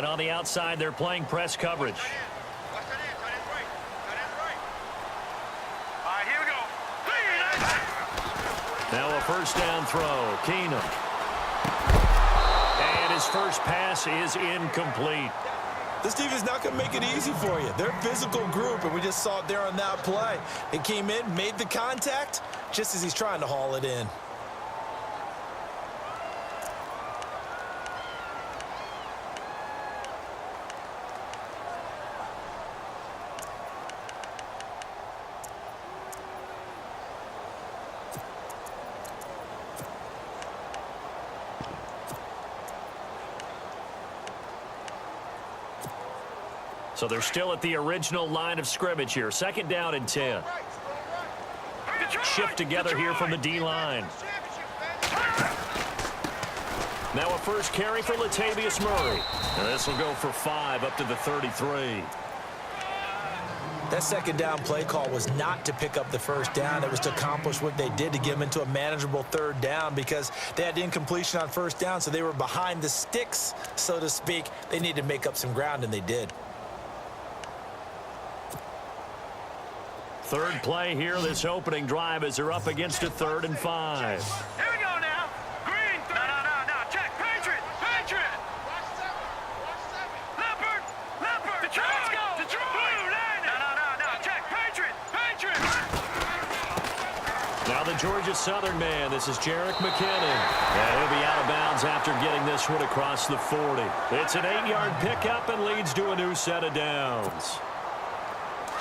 And on the outside, they're playing press coverage. Now a first down throw. Keenum. And his first pass is incomplete. This defense is not going to make it easy for you. They're a physical group, and we just saw it there on that play. He came in, made the contact, just as he's trying to haul it in. So they're still at the original line of scrimmage here. Second down and 10. Shift together here from the D-line. Now a first carry for Latavius Murray. And this will go for 5 up to the 33. That second down play call was not to pick up the first down. It was to accomplish what they did to get them into a manageable third down because they had incompletion on first down, so they were behind the sticks, so to speak. They needed to make up some ground, and they did. Third play here, this opening drive as they're up against a 3rd and 5. Here we go now. Green. No. Check. Patriot. Watch 7. Leopard. Let's go. Detroit. No. Check. Patriot. Now the Georgia Southern man. This is Jerick McKinnon. And he'll be out of bounds after getting this one across the 40. It's an 8-yard pickup and leads to a new set of downs.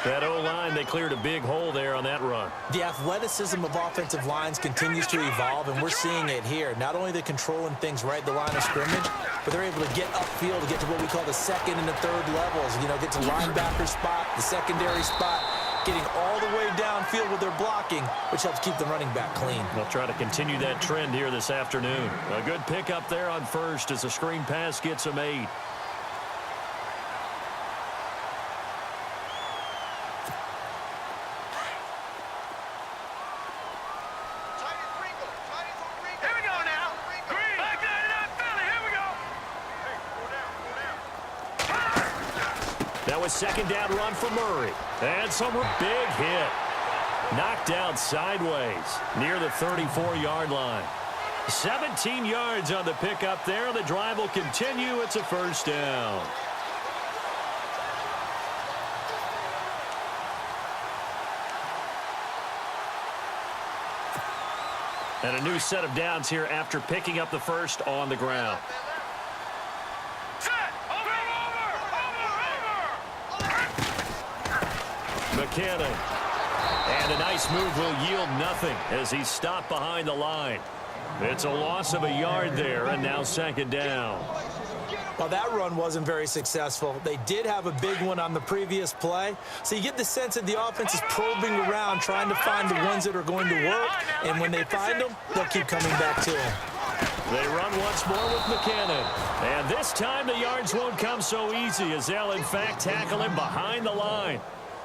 That O-line, they cleared a big hole there on that run. The athleticism of offensive lines continues to evolve, and we're seeing it here. Not only they're controlling things right at the line of scrimmage, but they're able to get upfield to get to what we call the second and the third levels. You know, get to linebacker spot, the secondary spot, getting all the way downfield with their blocking, which helps keep the running back clean. They'll try to continue that trend here this afternoon. A good pickup there on first as the screen pass gets them 8. Now a second down run for Murray. And some big hit. Knocked out sideways near the 34-yard line. 17 yards on the pickup there. The drive will continue. It's a first down. And a new set of downs here after picking up the first on the ground. McKinnon. And a nice move will yield nothing as he's stopped behind the line. It's a loss of a yard there, and now second down. Well, that run wasn't very successful. They did have a big one on the previous play. So you get the sense that the offense is probing around, trying to find the ones that are going to work. And when they find them, they'll keep coming back to them. They run once more with McKinnon. And this time the yards won't come so easy as they'll, in fact, tackle him behind the line.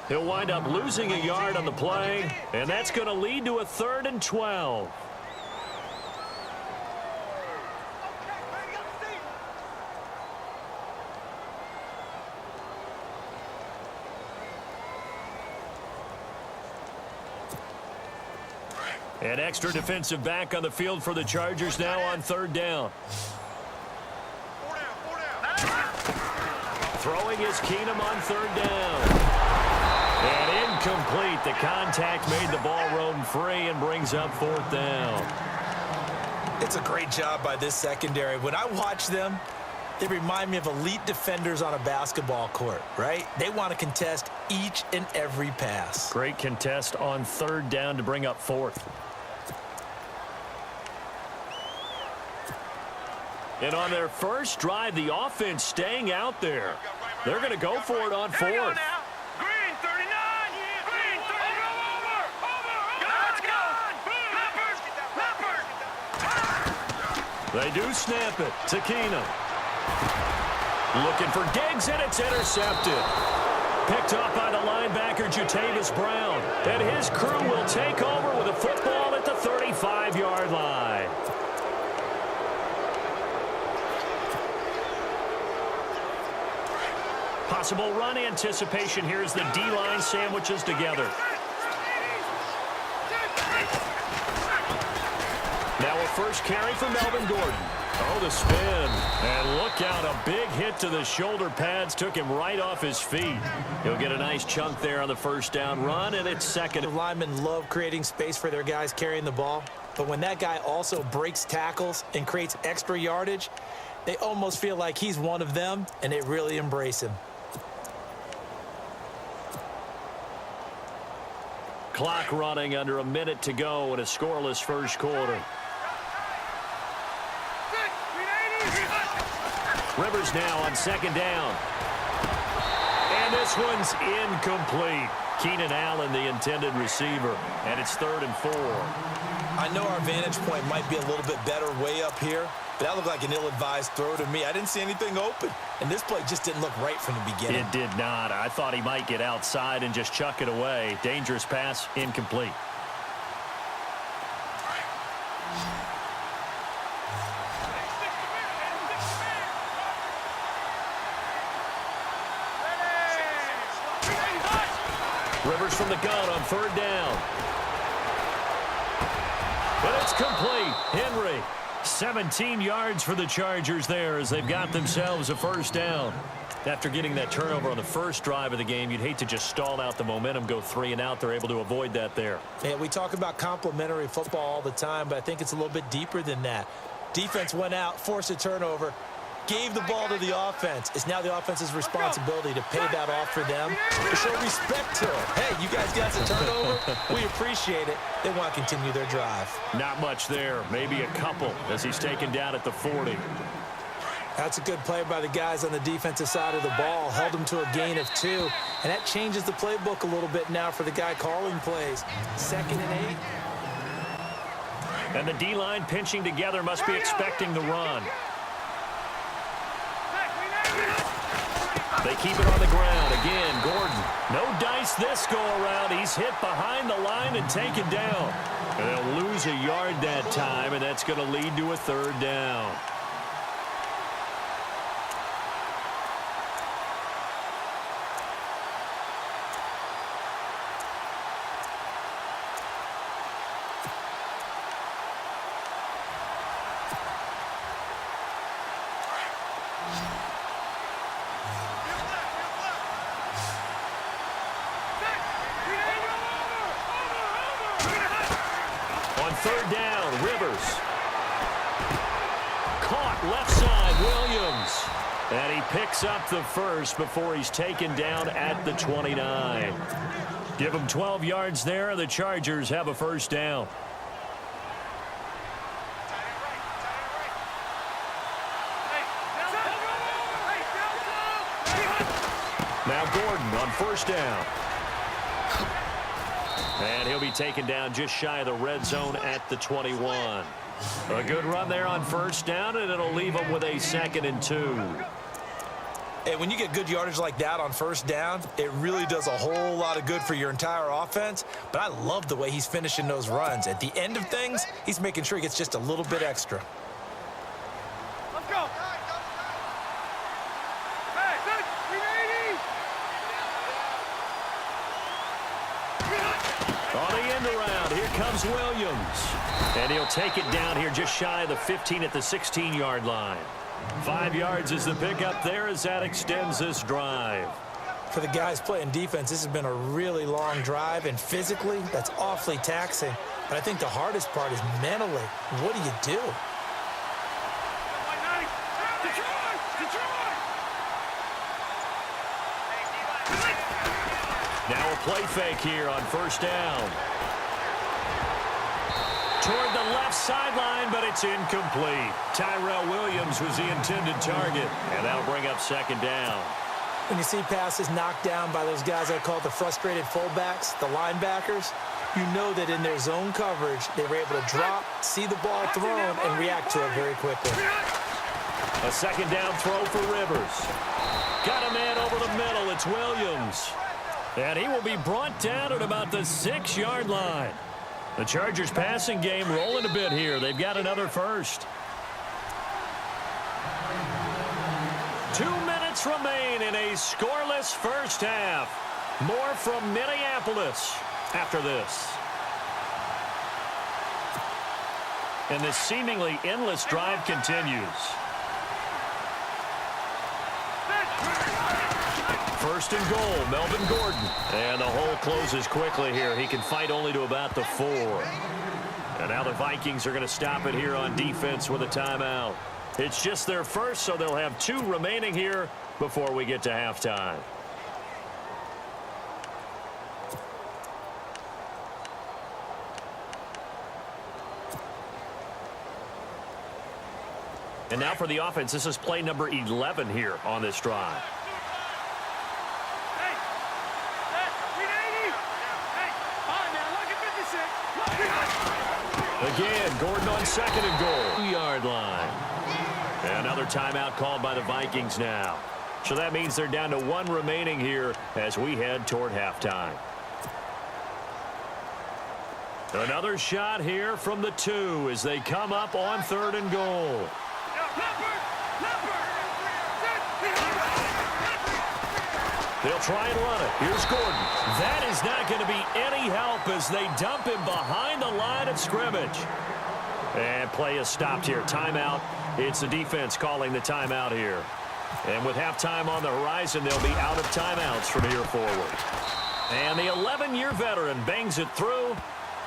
He'll wind up losing a yard on the play, and that's going to lead to a 3rd and 12. An extra defensive back on the field for the Chargers now on 3rd down. Throwing is Keenum on 3rd down. And incomplete. The contact made the ball roam free and brings up 4th down. It's a great job by this secondary. When I watch them, they remind me of elite defenders on a basketball court, right? They want to contest each and every pass. Great contest on 3rd down to bring up 4th. And on their first drive, the offense staying out there. They're going to go for it on 4th. They do snap it to Keenum. Looking for Diggs, and it's intercepted. Picked off by the linebacker, Jatavis Brown. And his crew will take over with a football at the 35-yard line. Possible run anticipation. Here's the D-line sandwiches together. Now a first carry for Melvin Gordon. Oh, the spin. And look out, a big hit to the shoulder pads. Took him right off his feet. He'll get a nice chunk there on the first down run, and it's second. The linemen love creating space for their guys carrying the ball. But when that guy also breaks tackles and creates extra yardage, they almost feel like he's one of them, and they really embrace him. Clock running under a minute to go in a scoreless first quarter. Rivers now on second down. And this one's incomplete. Keenan Allen, the intended receiver. And it's 3rd and 4. I know our vantage point might be a little bit better way up here, but that looked like an ill-advised throw to me. I didn't see anything open. And this play just didn't look right from the beginning. It did not. I thought he might get outside and just chuck it away. Dangerous pass, incomplete. Rivers from the gun on 3rd down. And it's complete. Henry, 17 yards for the Chargers there as they've got themselves a first down. After getting that turnover on the first drive of the game, you'd hate to just stall out the momentum, go 3 and out. They're able to avoid that there. Yeah, we talk about complementary football all the time, but I think it's a little bit deeper than that. Defense went out, forced a turnover, gave the ball to the offense. It's now the offense's responsibility to pay that off for them, to show respect to it. Hey, you guys got the turnover. We appreciate it. They want to continue their drive. Not much there. Maybe a couple as he's taken down at the 40. That's a good play by the guys on the defensive side of the ball. Held them to a gain of 2. And that changes the playbook a little bit now for the guy calling plays. 2nd and 8. And the D-line pinching together must be expecting the run. They keep it on the ground. Again, Gordon. No dice this go-around. He's hit behind the line and taken down. And they'll lose a yard that time, and that's going to lead to a 3rd down. On 3rd down, Rivers. Caught left side, Williams. And he picks up the first before he's taken down at the 29. Give him 12 yards there. The Chargers have a first down. Now Gordon on 1st down. And he'll be taken down just shy of the red zone at the 21. A good run there on 1st down, and it'll leave him with a 2nd and 2. Hey, when you get good yardage like that on 1st down, it really does a whole lot of good for your entire offense. But I love the way he's finishing those runs. At the end of things, he's making sure he gets just a little bit extra. Let's go. Hey, 380. On the end around, here comes Williams. And he'll take it down here just shy of the 15 at the 16-yard line. 5 yards is the pickup there as that extends this drive. For the guys playing defense, this has been a really long drive, and physically, that's awfully taxing. But I think the hardest part is mentally. What do you do? Now a play fake here on 1st down. Toward the left sideline, but it's incomplete. Tyrell Williams was the intended target, and that'll bring up 2nd down. When you see passes knocked down by those guys I call the frustrated fullbacks, the linebackers, you know that in their zone coverage, they were able to drop, see the ball thrown, and react to it very quickly. A 2nd down throw for Rivers. Got a man over the middle. It's Williams. And he will be brought down at about the 6-yard line. The Chargers passing game rolling a bit here. They've got another first. 2 minutes minutes remain in a scoreless first half. More from Minneapolis after this. And this seemingly endless drive continues. First and goal, Melvin Gordon. And the hole closes quickly here. He can fight only to about the 4. And now the Vikings are going to stop it here on defense with a timeout. It's just their first, so they'll have 2 remaining here before we get to halftime. And now for the offense, this is play number 11 here on this drive. Again, Gordon on second and goal. 2-yard line. Another timeout called by the Vikings now. So that means they're down to 1 remaining here as we head toward halftime. Another shot here from the 2 as they come up on 3rd and goal. They'll try and run it. Here's Gordon. That is not going to be any help as they dump him behind the line of scrimmage. And play is stopped here. Timeout. It's the defense calling the timeout here. And with halftime on the horizon, they'll be out of timeouts from here forward. And the 11-year veteran bangs it through,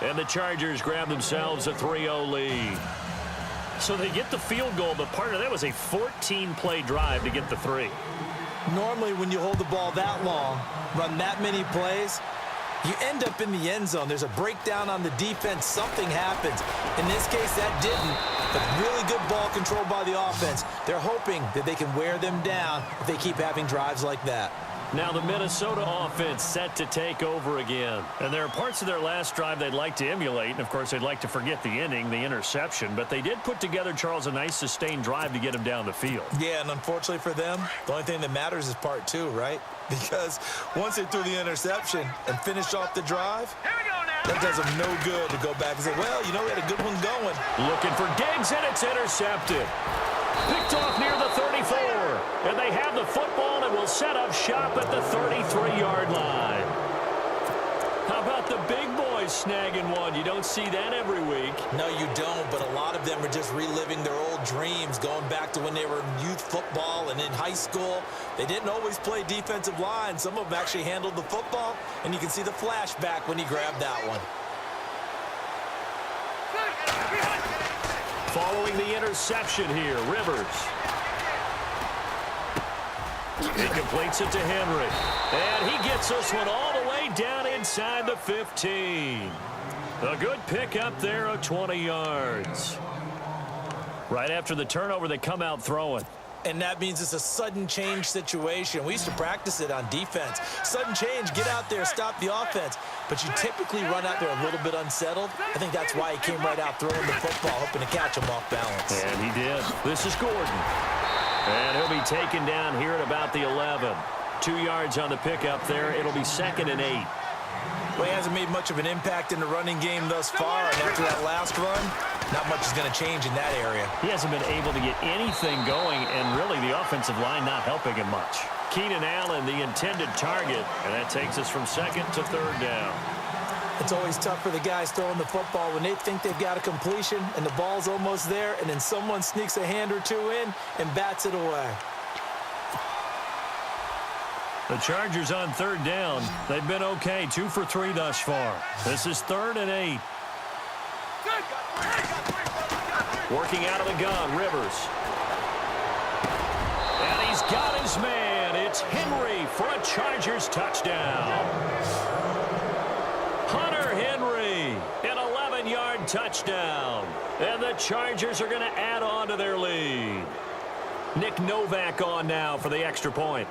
and the Chargers grab themselves a 3-0 lead. So they get the field goal, but part of that was a 14-play drive to get the 3. Normally, when you hold the ball that long, run that many plays, you end up in the end zone. There's a breakdown on the defense. Something happens. In this case, that didn't. But really good ball control by the offense. They're hoping that they can wear them down if they keep having drives like that. Now the Minnesota offense set to take over again. And there are parts of their last drive they'd like to emulate. And, of course, they'd like to forget the inning, the interception. But they did put together, Charles, a nice sustained drive to get him down the field. Yeah, and unfortunately for them, the only thing that matters is part 2, right? Because once they threw the interception and finished off the drive, that does them no good to go back and say, well, you know, we had a good one going. Looking for Diggs, and it's intercepted. Picked off near the 34. And they have the football and will set up shop at the 33-yard line. How about the big boys snagging one? You don't see that every week. No, you don't, but a lot of them are just reliving their old dreams, going back to when they were in youth football and in high school. They didn't always play defensive line. Some of them actually handled the football, and you can see the flashback when he grabbed that one. Following the interception here, Rivers. He completes it to Henry. And he gets this one all the way down inside the 15. A good pickup there of 20 yards. Right after the turnover, they come out throwing. And that means it's a sudden change situation. We used to practice it on defense. Sudden change, get out there, stop the offense. But you typically run out there a little bit unsettled. I think that's why he came right out throwing the football, hoping to catch him off balance. And he did. This is Gordon. And he'll be taken down here at about the 11. 2 yards on the pickup there. It'll be 2nd and 8. Well, he hasn't made much of an impact in the running game thus far. And after that last run, not much is going to change in that area. He hasn't been able to get anything going, and really the offensive line not helping him much. Keenan Allen, the intended target, and that takes us from 2nd to 3rd down. It's always tough for the guys throwing the football when they think they've got a completion and the ball's almost there, and then someone sneaks a hand or 2 in and bats it away. The Chargers on 3rd down. They've been okay, 2 for 3 thus far. This is 3rd and 8. Working out of the gun, Rivers. And he's got his man. It's Henry for a Chargers touchdown. Hunter Henry, an 11-yard touchdown. And the Chargers are going to add on to their lead. Nick Novak on now for the extra point.